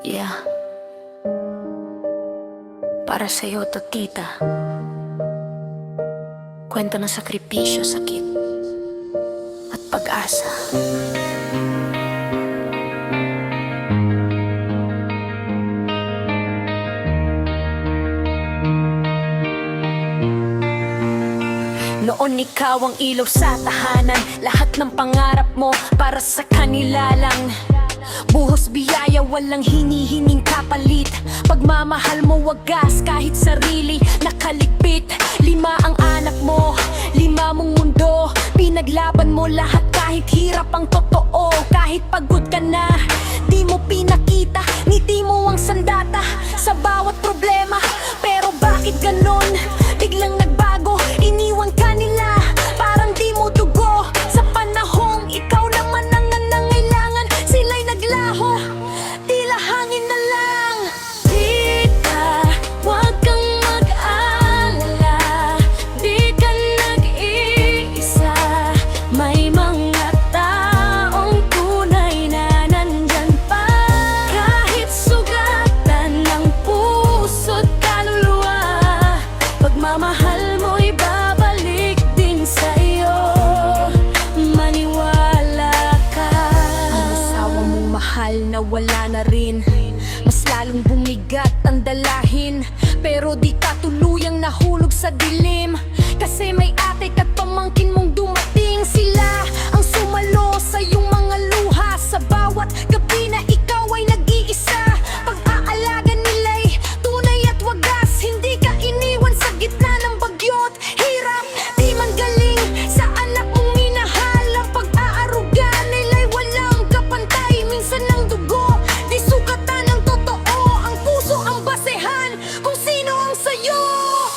Yeah. Para sa'yo to, tita. Kwento ng sakripisyo, sakit at pag-asa. Noon ikaw ang ilaw sa tahanan, lahat ng pangarap mo para sa kanila lang. Buhos biyaya, walang hinihining kapalit. Pagmamahal mo wagas kahit sarili nakaligpit. 5 ang anak mo, 5 mong mundo. Pinaglaban mo lahat kahit hirap ang totoo. Kahit pagod ka na, di mo pinakita. Ngiti mo ang sandata sa bawat problema. Pero bakit ganon? Biglang nagbago, iniwan ka nila. Parang di mo dugo. Sa panahong ikaw naman ang nangangailangan, sila'y naglaho, tila hangin na lang. Tita, huwag kang mag-alala, di ka nag-iisa. May mga taong tunay na nandyan pa. Kahit sugatan ng puso't kaluluwa, pagmamahal mo'y babalik din sa'yo. Maniwala ka. Ang asawa mong mahal na wala na rin, mas lalong bumigat ang dalahin. Pero di ka tuluyang nahulog sa dilim, kasi may ate at pamangkin mong dumating. Sila ang sumalo sa iyong mga luha. Sa bawat gabi na ikaw ay nag-iisa, pag-aalaga nila'y tunay at wagas. Hindi ka iniwan sa gitna ng bagyo't hirap. Di man galing sa anak mong minahal, ang pag-aaruga nila'y walang kapantay. Minsan ang dugo, di sukatan ng totoo. Ang puso ang basehan kung sino ang sayo.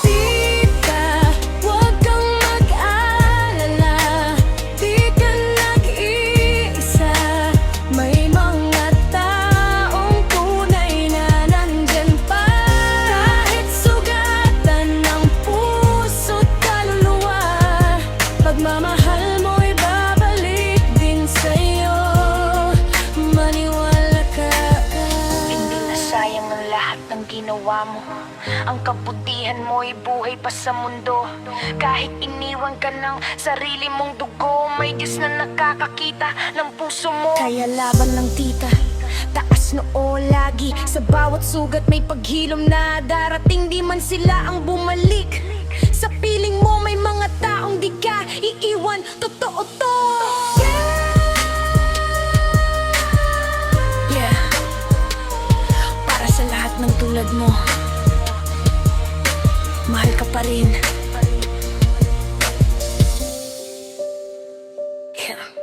Tita, huwag kang mag-alala, di ka nag-iisa. May mga taong tunay na nandyan pa. Kahit sugatan ng puso't kaluluwa, pagmamahal mo'y babalik din sa'yo. Maniwala ka. Hindi na sayang ang lahat ng ginawa mo. Ang kabutihan mo'y buhay pa sa mundo. Kahit iniwan ka ng sarili mong dugo, may Diyos na nakakakita ng puso mo. Kaya laban ng tita, taas noo lagi. Sa bawat sugat may paghilom na darating. Di man sila ang bumalik, sa piling mo may mga taong di ka iiwan. Totoo to. Yeah. Para sa lahat ng tulad mo, mahal ka pa rin. Yeah.